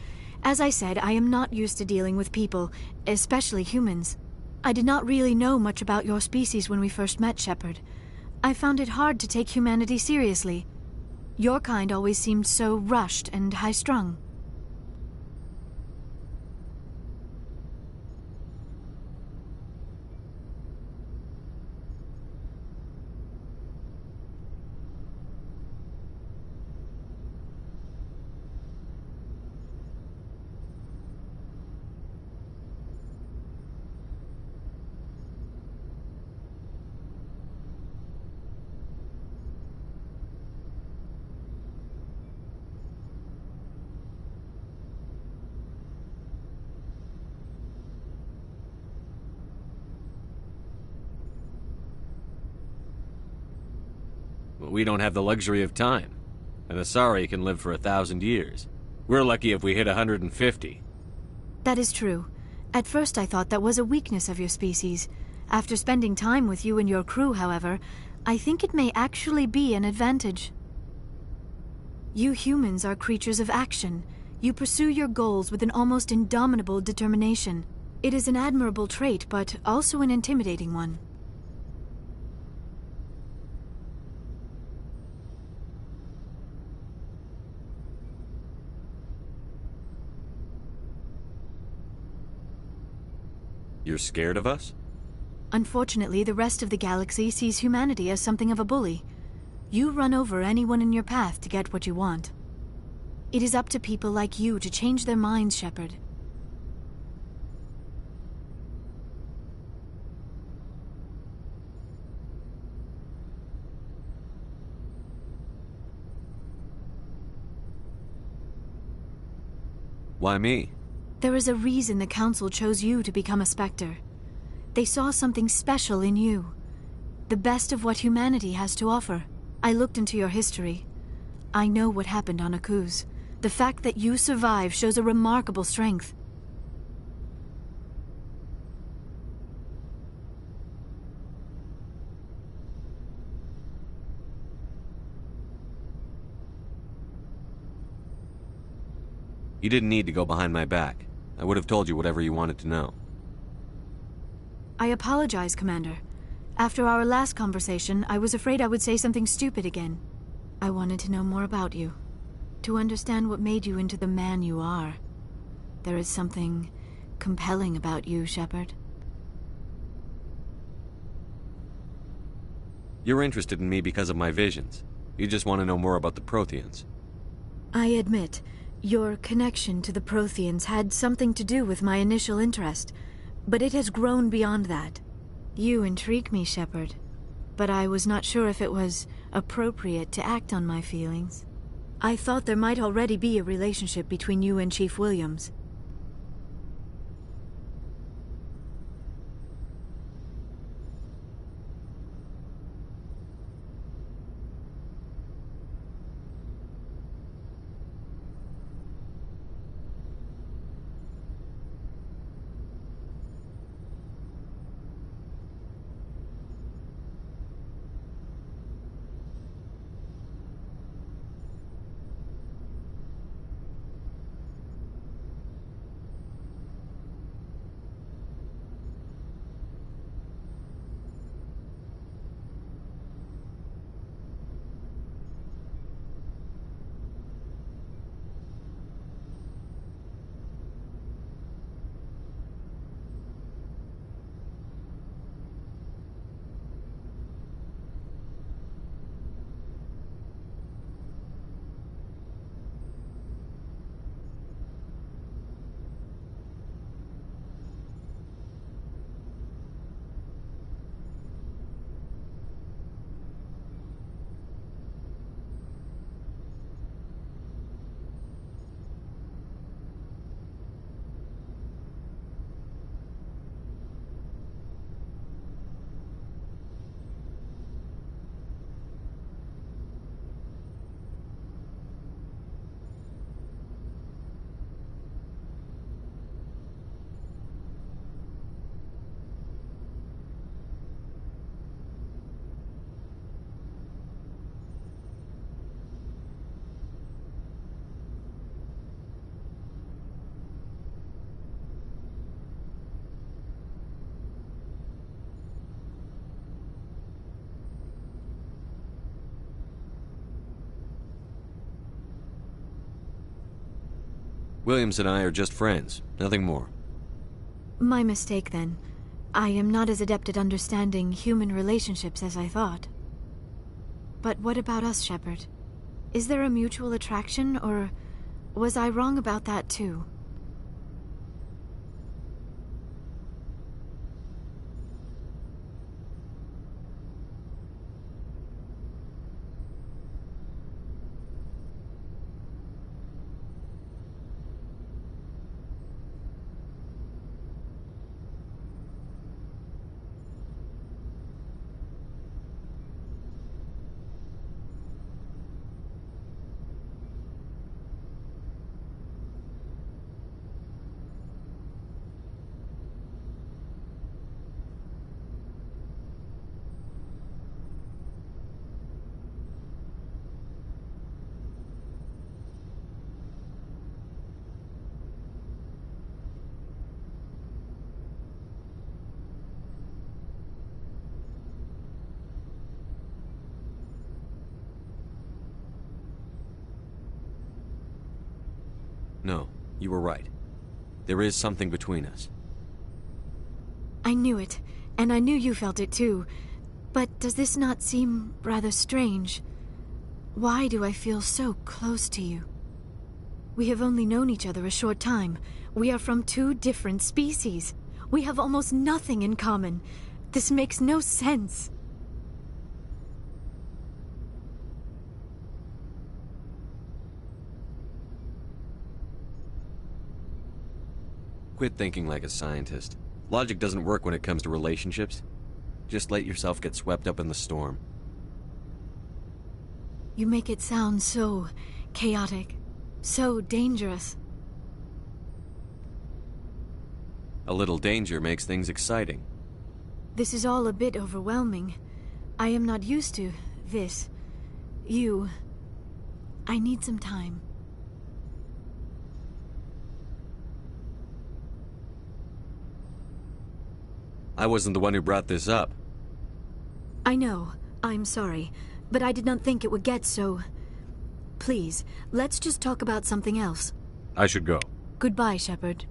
As I said, I am not used to dealing with people, especially humans. I did not really know much about your species when we first met, Shepard. I found it hard to take humanity seriously. Your kind always seemed so rushed and high-strung. We don't have the luxury of time. An Asari can live for 1,000 years. We're lucky if we hit 150. That is true. At first I thought that was a weakness of your species. After spending time with you and your crew, however, I think it may actually be an advantage. You humans are creatures of action. You pursue your goals with an almost indomitable determination. It is an admirable trait, but also an intimidating one. You're scared of us? Unfortunately, the rest of the galaxy sees humanity as something of a bully. You run over anyone in your path to get what you want. It is up to people like you to change their minds, Shepard. Why me? There is a reason the Council chose you to become a Spectre. They saw something special in you. The best of what humanity has to offer. I looked into your history. I know what happened on Akuz. The fact that you survived shows a remarkable strength. You didn't need to go behind my back. I would have told you whatever you wanted to know. I apologize, Commander. After our last conversation, I was afraid I would say something stupid again. I wanted to know more about you. To understand what made you into the man you are. There is something compelling about you, Shepard. You're interested in me because of my visions. You just want to know more about the Protheans. I admit, your connection to the Protheans had something to do with my initial interest, but it has grown beyond that. You intrigue me, Shepard, but I was not sure if it was appropriate to act on my feelings. I thought there might already be a relationship between you and Chief Williams. Williams and I are just friends, nothing more. My mistake, then. I am not as adept at understanding human relationships as I thought. But what about us, Shepard? Is there a mutual attraction, or was I wrong about that too? No, you were right. There is something between us. I knew it, and I knew you felt it too. But does this not seem rather strange? Why do I feel so close to you? We have only known each other a short time. We are from two different species. We have almost nothing in common. This makes no sense. Quit thinking like a scientist. Logic doesn't work when it comes to relationships. Just let yourself get swept up in the storm. You make it sound so chaotic, so dangerous. A little danger makes things exciting. This is all a bit overwhelming. I am not used to this. You. I need some time. I wasn't the one who brought this up. I know. I'm sorry. But I did not think it would get so... Please, let's just talk about something else. I should go. Goodbye, Shepard.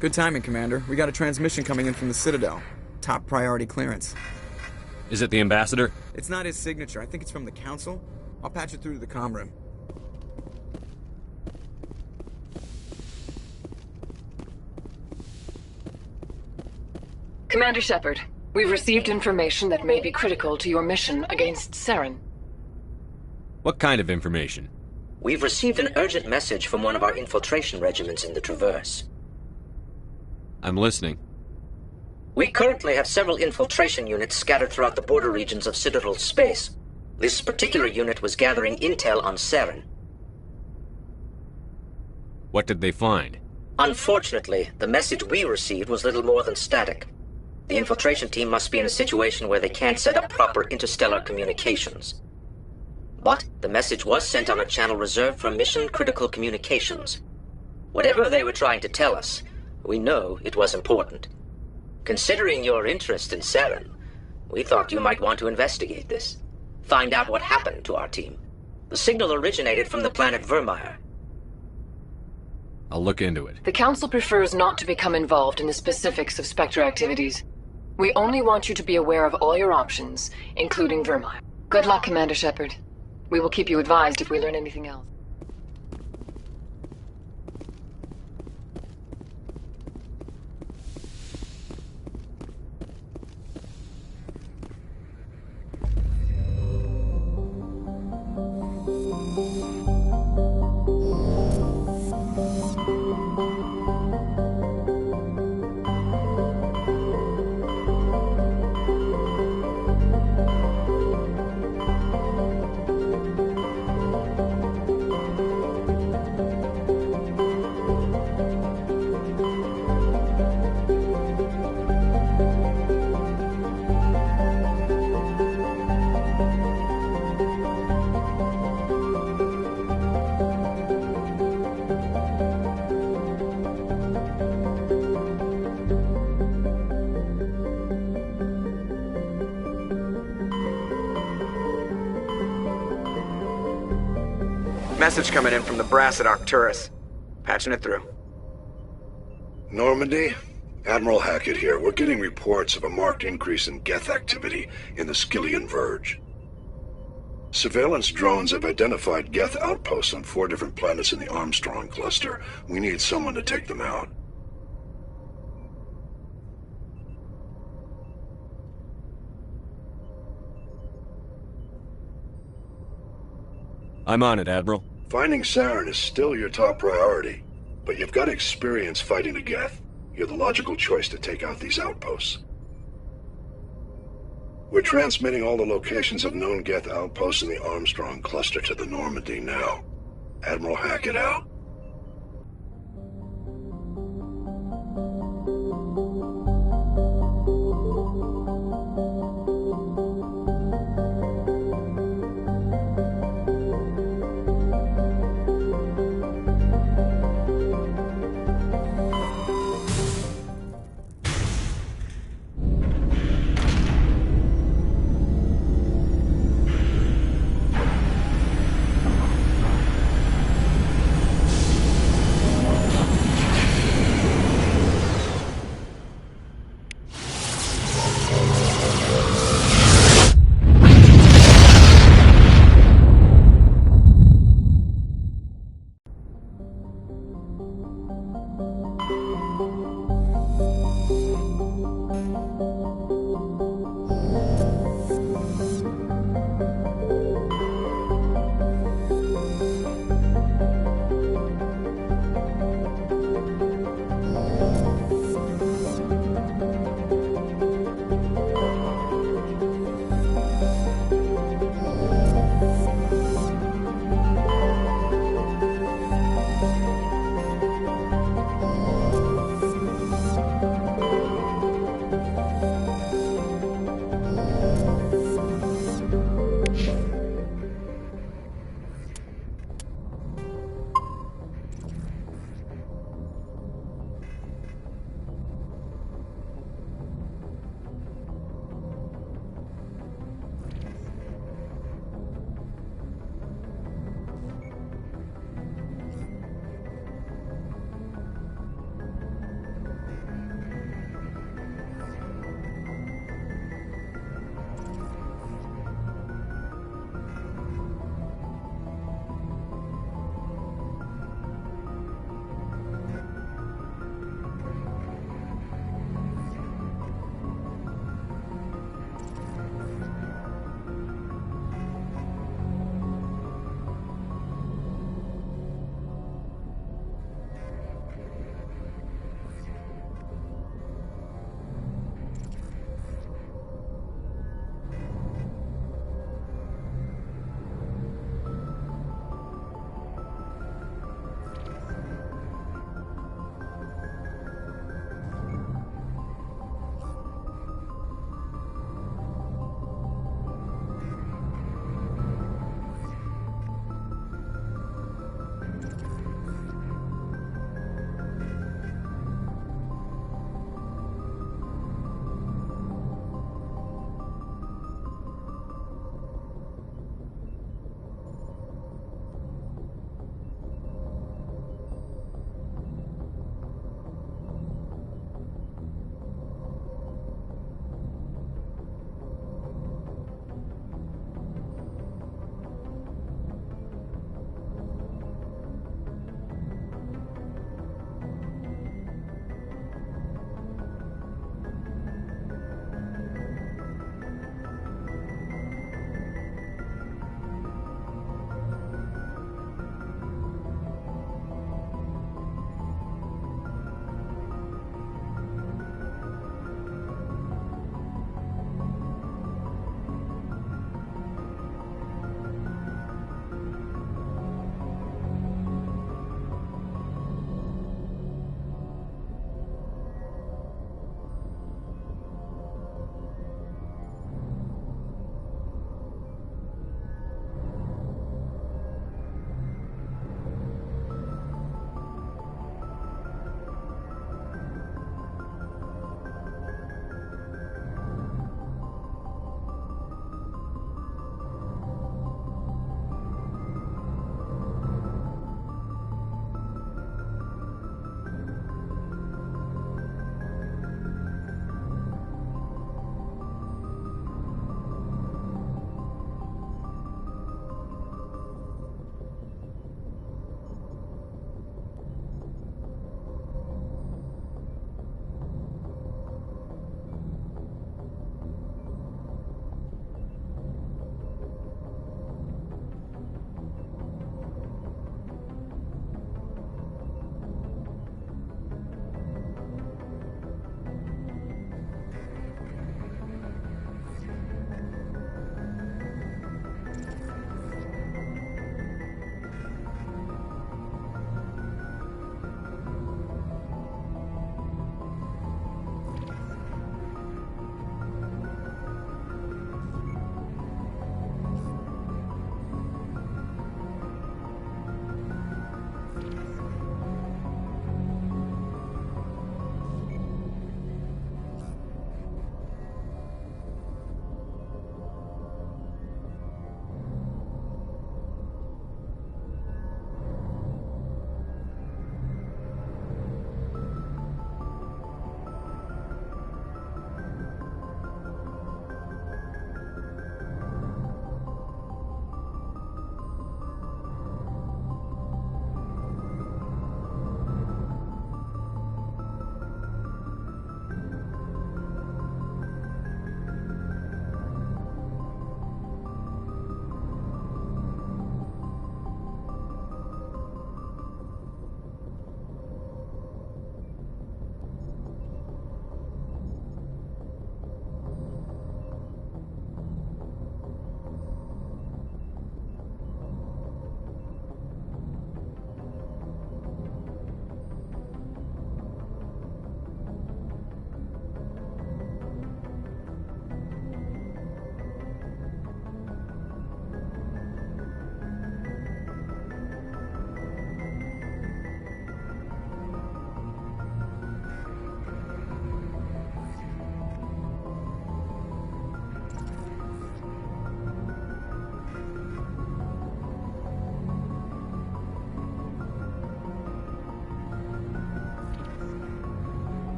Good timing, Commander. We got a transmission coming in from the Citadel. Top priority clearance. Is it the Ambassador? It's not his signature. I think it's from the Council. I'll patch it through to the comm room. Commander Shepard, we've received information that may be critical to your mission against Saren. What kind of information? We've received an urgent message from one of our infiltration regiments in the Traverse. I'm listening. We currently have several infiltration units scattered throughout the border regions of Citadel space. This particular unit was gathering intel on Saren. What did they find? Unfortunately, the message we received was little more than static. The infiltration team must be in a situation where they can't set up proper interstellar communications. But the message was sent on a channel reserved for mission-critical communications. Whatever they were trying to tell us, we know it was important. Considering your interest in Saren, we thought you might want to investigate this. Find out what happened to our team. The signal originated from the planet Vermeer. I'll look into it. The Council prefers not to become involved in the specifics of Spectre activities. We only want you to be aware of all your options, including Vermeer. Good luck, Commander Shepard. We will keep you advised if we learn anything else. Message coming in from the brass at Arcturus. Patching it through. Normandy? Admiral Hackett here. We're getting reports of a marked increase in Geth activity in the Skyllian Verge. Surveillance drones have identified Geth outposts on 4 different planets in the Armstrong cluster. We need someone to take them out. I'm on it, Admiral. Finding Saren is still your top priority, but you've got experience fighting the Geth. You're the logical choice to take out these outposts. We're transmitting all the locations of known Geth outposts in the Armstrong cluster to the Normandy now. Admiral Hackett out.